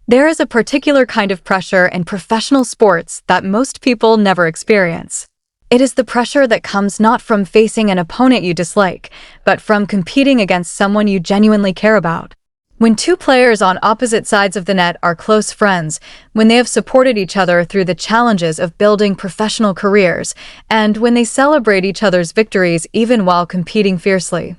There is a particular kind of pressure in professional sports that most people never experience. It is the pressure that comes not from facing an opponent you dislike, but from competing against someone you genuinely care about. When two players on opposite sides of the net are close friends, when they have supported each other through the challenges of building professional careers, and when they celebrate each other's victories even while competing fiercely.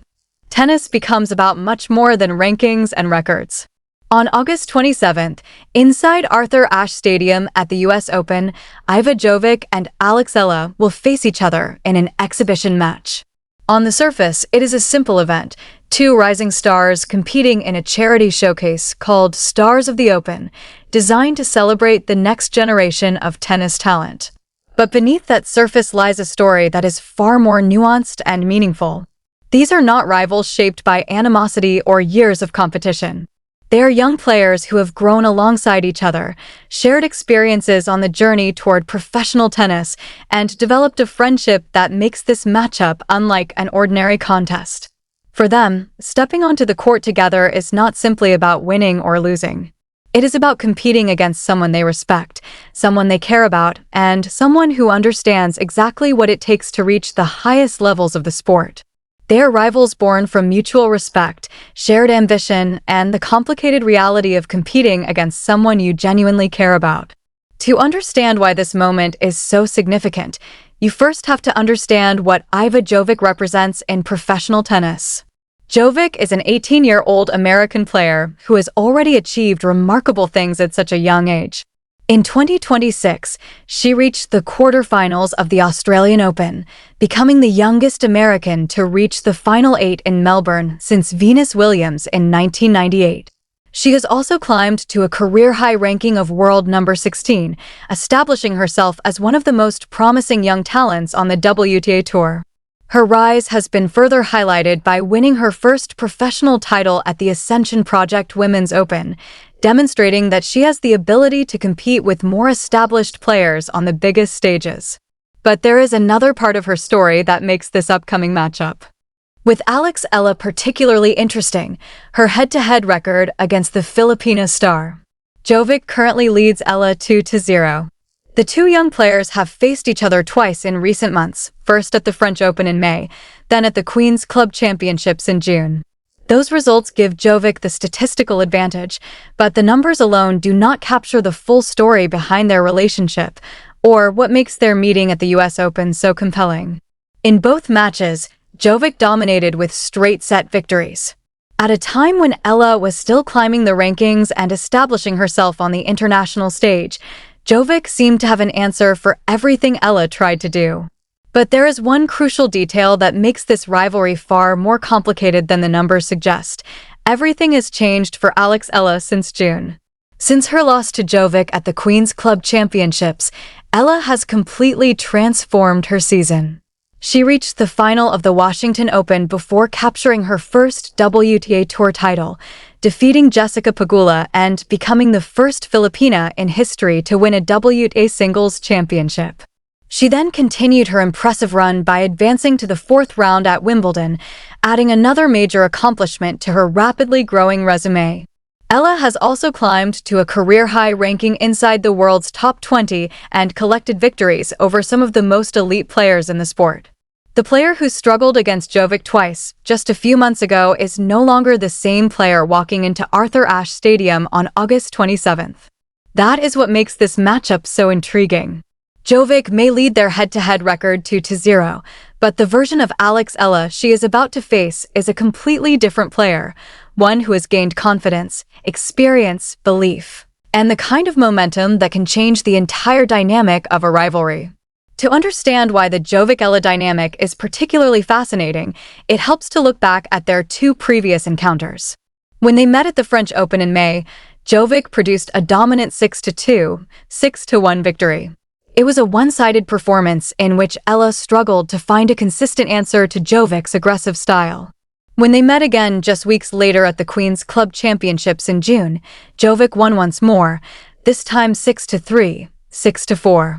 Tennis becomes about much more than rankings and records. On August 27th, inside Arthur Ashe Stadium at the US Open, Iva Jovic and Alex Eala will face each other in an exhibition match. On the surface, it is a simple event, two rising stars competing in a charity showcase called Stars of the Open, designed to celebrate the next generation of tennis talent. But beneath that surface lies a story that is far more nuanced and meaningful. These are not rivals shaped by animosity or years of competition. They are young players who have grown alongside each other, shared experiences on the journey toward professional tennis, and developed a friendship that makes this matchup unlike an ordinary contest. For them, stepping onto the court together is not simply about winning or losing. It is about competing against someone they respect, someone they care about, and someone who understands exactly what it takes to reach the highest levels of the sport. They are rivals born from mutual respect, shared ambition, and the complicated reality of competing against someone you genuinely care about. To understand why this moment is so significant, you first have to understand what Iva Jovic represents in professional tennis. Jovic is an 18-year-old American player who has already achieved remarkable things at such a young age. In 2026, she reached the quarterfinals of the Australian Open, becoming the youngest American to reach the final 8 in Melbourne since Venus Williams in 1998. She has also climbed to a career-high ranking of world number 16, establishing herself as one of the most promising young talents on the WTA Tour. Her rise has been further highlighted by winning her first professional title at the Ascension Project Women's Open, demonstrating that she has the ability to compete with more established players on the biggest stages. But there is another part of her story that makes this upcoming matchup. With Alex Eala particularly interesting, her head-to-head record against the Filipino star. Jovic currently leads Eala 2-0. The two young players have faced each other twice in recent months, first at the French Open in May, then at the Queen's Club Championships in June. Those results give Jovic the statistical advantage, but the numbers alone do not capture the full story behind their relationship, or what makes their meeting at the US Open so compelling. In both matches, Jovic dominated with straight-set victories. At a time when Eala was still climbing the rankings and establishing herself on the international stage, Jovic seemed to have an answer for everything Eala tried to do. But there is one crucial detail that makes this rivalry far more complicated than the numbers suggest. Everything has changed for Alex Eala since June. Since her loss to Jovic at the Queen's Club Championships, Eala has completely transformed her season. She reached the final of the Washington Open before capturing her first WTA Tour title, defeating Jessica Pegula and becoming the first Filipina in history to win a WTA singles championship. She then continued her impressive run by advancing to the fourth round at Wimbledon, adding another major accomplishment to her rapidly growing resume. Eala has also climbed to a career-high ranking inside the world's top 20 and collected victories over some of the most elite players in the sport. The player who struggled against Jovic twice, just a few months ago, is no longer the same player walking into Arthur Ashe Stadium on August 27th. That is what makes this matchup so intriguing. Jovic may lead their head-to-head record 2-0, but the version of Alex Eala she is about to face is a completely different player, one who has gained confidence, experience, belief, and the kind of momentum that can change the entire dynamic of a rivalry. To understand why the Jovic-Eala dynamic is particularly fascinating, it helps to look back at their two previous encounters. When they met at the French Open in May, Jovic produced a dominant 6-2, 6-1 victory. It was a one-sided performance in which Eala struggled to find a consistent answer to Jovic's aggressive style. When they met again just weeks later at the Queen's Club Championships in June, Jovic won once more, this time 6-3, 6-4.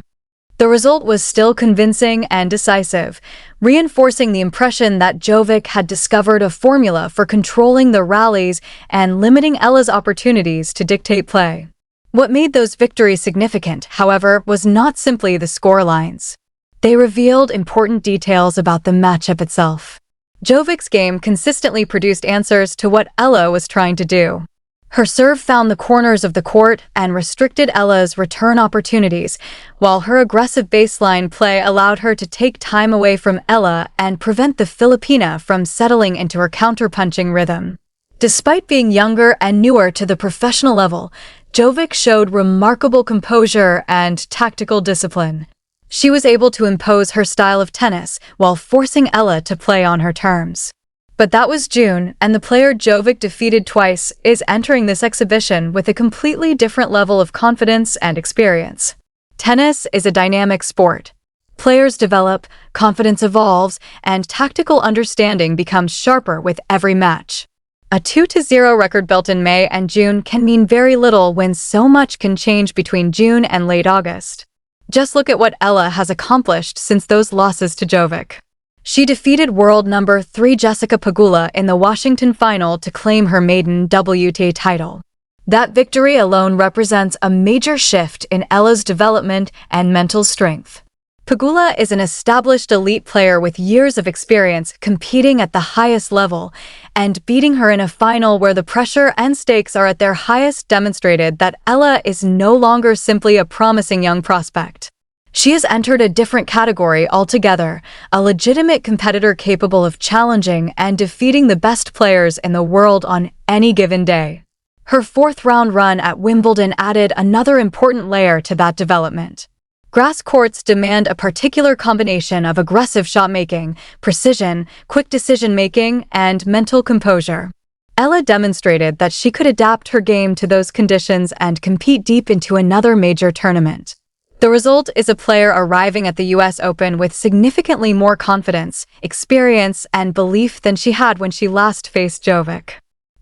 The result was still convincing and decisive, reinforcing the impression that Jovic had discovered a formula for controlling the rallies and limiting Eala's opportunities to dictate play. What made those victories significant, however, was not simply the scorelines. They revealed important details about the matchup itself. Jovic's game consistently produced answers to what Eala was trying to do. Her serve found the corners of the court and restricted Eala's return opportunities, while her aggressive baseline play allowed her to take time away from Eala and prevent the Filipina from settling into her counterpunching rhythm. Despite being younger and newer to the professional level, Jovic showed remarkable composure and tactical discipline. She was able to impose her style of tennis while forcing Eala to play on her terms. But that was June, and the player Jovic defeated twice is entering this exhibition with a completely different level of confidence and experience. Tennis is a dynamic sport. Players develop, confidence evolves, and tactical understanding becomes sharper with every match. A 2-0 record built in May and June can mean very little when so much can change between June and late August. Just look at what Eala has accomplished since those losses to Jovic. She defeated world number 3 Jessica Pegula in the Washington final to claim her maiden WTA title. That victory alone represents a major shift in Eala's development and mental strength. Pegula is an established elite player with years of experience competing at the highest level, and beating her in a final where the pressure and stakes are at their highest demonstrated that Eala is no longer simply a promising young prospect. She has entered a different category altogether, a legitimate competitor capable of challenging and defeating the best players in the world on any given day. Her fourth-round run at Wimbledon added another important layer to that development. Grass courts demand a particular combination of aggressive shot-making, precision, quick decision-making, and mental composure. Eala demonstrated that she could adapt her game to those conditions and compete deep into another major tournament. The result is a player arriving at the US Open with significantly more confidence, experience, and belief than she had when she last faced Jovic.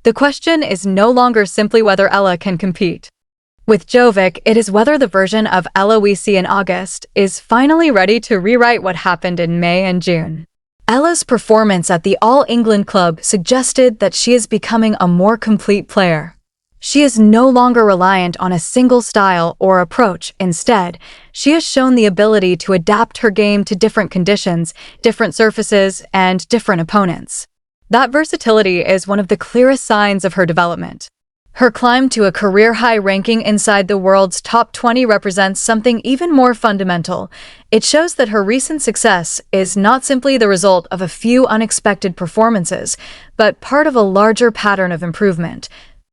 The question is no longer simply whether Eala can compete. With Jovic, it is whether the version of Eala we see in August is finally ready to rewrite what happened in May and June. Eala's performance at the All England Club suggested that she is becoming a more complete player. She is no longer reliant on a single style or approach. Instead, she has shown the ability to adapt her game to different conditions, different surfaces, and different opponents. That versatility is one of the clearest signs of her development. Her climb to a career-high ranking inside the world's top 20 represents something even more fundamental. It shows that her recent success is not simply the result of a few unexpected performances, but part of a larger pattern of improvement,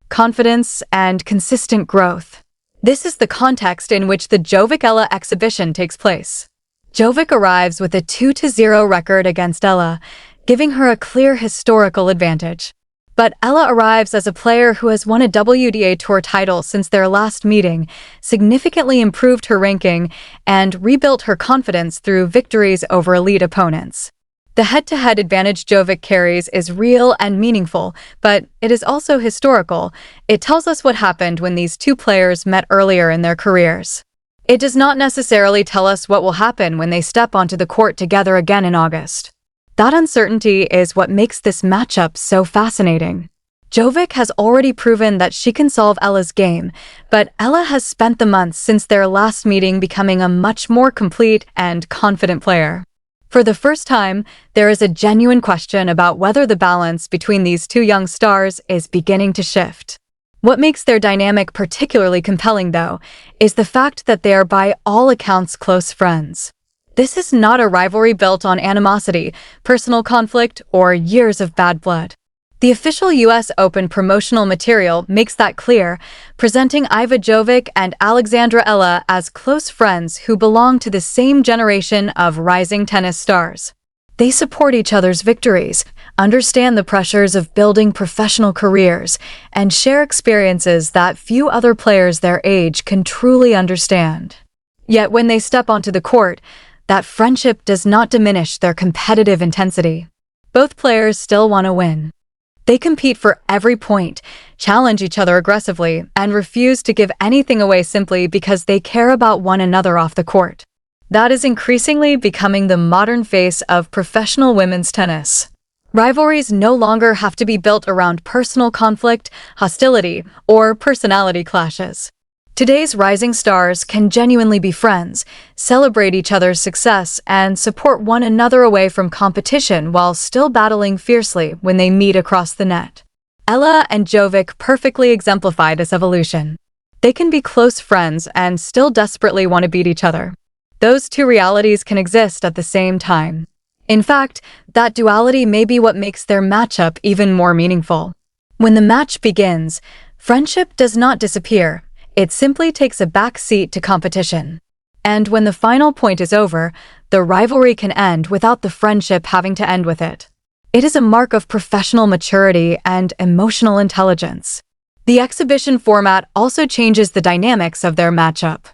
confidence, and consistent growth. This is the context in which the Jovic-Eala exhibition takes place. Jovic arrives with a 2-0 record against Eala, giving her a clear historical advantage. But Eala arrives as a player who has won a WTA Tour title since their last meeting, significantly improved her ranking, and rebuilt her confidence through victories over elite opponents. The head-to-head advantage Jovic carries is real and meaningful, but it is also historical. It tells us what happened when these two players met earlier in their careers. It does not necessarily tell us what will happen when they step onto the court together again in August. That uncertainty is what makes this matchup so fascinating. Jovic has already proven that she can solve Eala's game, but Eala has spent the months since their last meeting becoming a much more complete and confident player. For the first time, there is a genuine question about whether the balance between these two young stars is beginning to shift. What makes their dynamic particularly compelling, though, is the fact that they are by all accounts close friends. This is not a rivalry built on animosity, personal conflict, or years of bad blood. The official US Open promotional material makes that clear, presenting Iva Jovic and Alexandra Eala as close friends who belong to the same generation of rising tennis stars. They support each other's victories, understand the pressures of building professional careers, and share experiences that few other players their age can truly understand. Yet when they step onto the court, that friendship does not diminish their competitive intensity. Both players still want to win. They compete for every point, challenge each other aggressively, and refuse to give anything away simply because they care about one another off the court. That is increasingly becoming the modern face of professional women's tennis. Rivalries no longer have to be built around personal conflict, hostility, or personality clashes. Today's rising stars can genuinely be friends, celebrate each other's success, and support one another away from competition while still battling fiercely when they meet across the net. Eala and Jovic perfectly exemplify this evolution. They can be close friends and still desperately want to beat each other. Those two realities can exist at the same time. In fact, that duality may be what makes their matchup even more meaningful. When the match begins, friendship does not disappear. It simply takes a back seat to competition. And when the final point is over, the rivalry can end without the friendship having to end with it. It is a mark of professional maturity and emotional intelligence. The exhibition format also changes the dynamics of their matchup.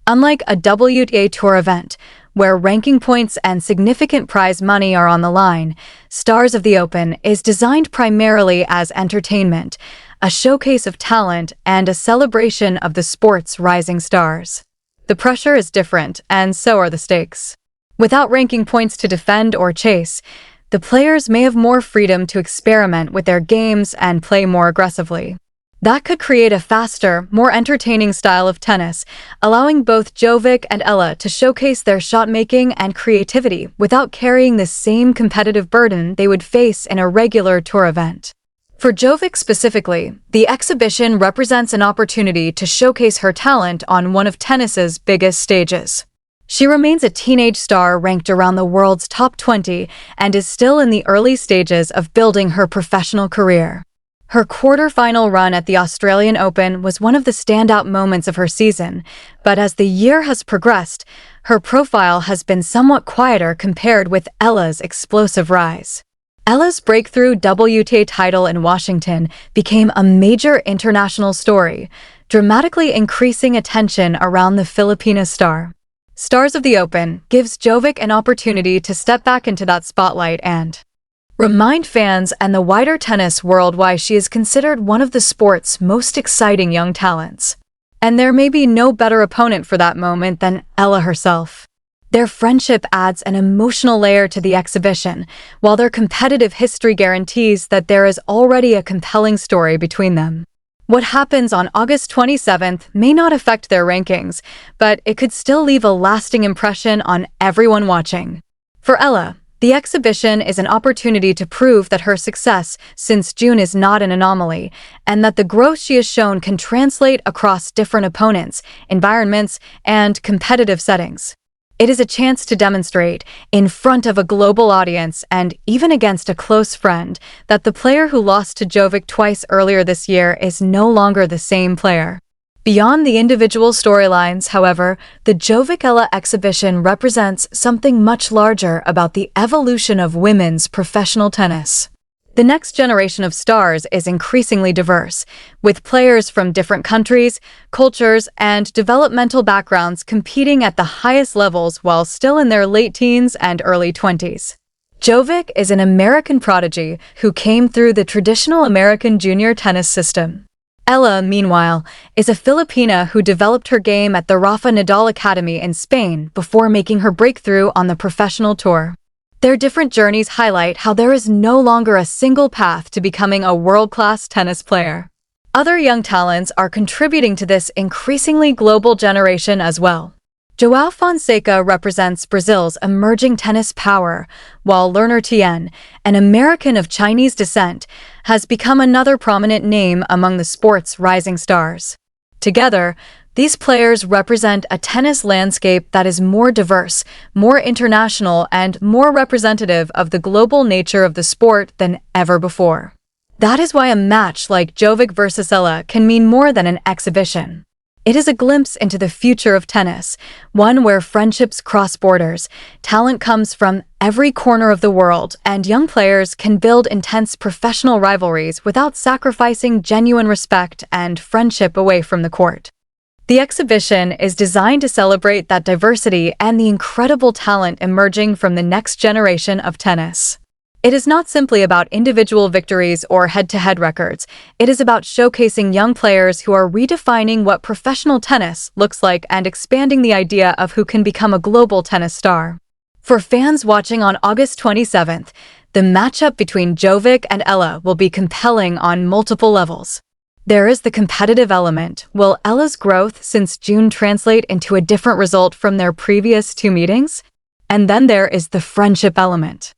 Unlike a WTA Tour event, where ranking points and significant prize money are on the line, Stars of the Open is designed primarily as entertainment, a showcase of talent, and a celebration of the sport's rising stars. The pressure is different, and so are the stakes. Without ranking points to defend or chase, the players may have more freedom to experiment with their games and play more aggressively. That could create a faster, more entertaining style of tennis, allowing both Jovic and Eala to showcase their shot-making and creativity without carrying the same competitive burden they would face in a regular tour event. For Jovic specifically, the exhibition represents an opportunity to showcase her talent on one of tennis's biggest stages. She remains a teenage star ranked around the world's top 20 and is still in the early stages of building her professional career. Her quarter-final run at the Australian Open was one of the standout moments of her season, but as the year has progressed, her profile has been somewhat quieter compared with Eala's explosive rise. Eala's breakthrough WTA title in Washington became a major international story, dramatically increasing attention around the Filipino star. Stars of the Open gives Jovic an opportunity to step back into that spotlight and remind fans and the wider tennis world why she is considered one of the sport's most exciting young talents. And there may be no better opponent for that moment than Eala herself. Their friendship adds an emotional layer to the exhibition, while their competitive history guarantees that there is already a compelling story between them. What happens on August 27th may not affect their rankings, but it could still leave a lasting impression on everyone watching. For Eala, the exhibition is an opportunity to prove that her success since June is not an anomaly, and that the growth she has shown can translate across different opponents, environments, and competitive settings. It is a chance to demonstrate, in front of a global audience and even against a close friend, that the player who lost to Jovic twice earlier this year is no longer the same player. Beyond the individual storylines, however, the Jovic-Eala exhibition represents something much larger about the evolution of women's professional tennis. The next generation of stars is increasingly diverse, with players from different countries, cultures, and developmental backgrounds competing at the highest levels while still in their late teens and early 20s. Jovic is an American prodigy who came through the traditional American junior tennis system. Eala, meanwhile, is a Filipina who developed her game at the Rafa Nadal Academy in Spain before making her breakthrough on the professional tour. Their different journeys highlight how there is no longer a single path to becoming a world-class tennis player. Other young talents are contributing to this increasingly global generation as well. João Fonseca represents Brazil's emerging tennis power, while Lerner Tien, an American of Chinese descent, has become another prominent name among the sport's rising stars. Together, these players represent a tennis landscape that is more diverse, more international, and more representative of the global nature of the sport than ever before. That is why a match like Jovic versus Eala can mean more than an exhibition. It is a glimpse into the future of tennis, one where friendships cross borders, talent comes from every corner of the world, and young players can build intense professional rivalries without sacrificing genuine respect and friendship away from the court. The exhibition is designed to celebrate that diversity and the incredible talent emerging from the next generation of tennis. It is not simply about individual victories or head-to-head records. It is about showcasing young players who are redefining what professional tennis looks like and expanding the idea of who can become a global tennis star. For fans watching on August 27th, the matchup between Jovic and Eala will be compelling on multiple levels. There is the competitive element. Will Ella's growth since June translate into a different result from their previous two meetings? And then there is the friendship element.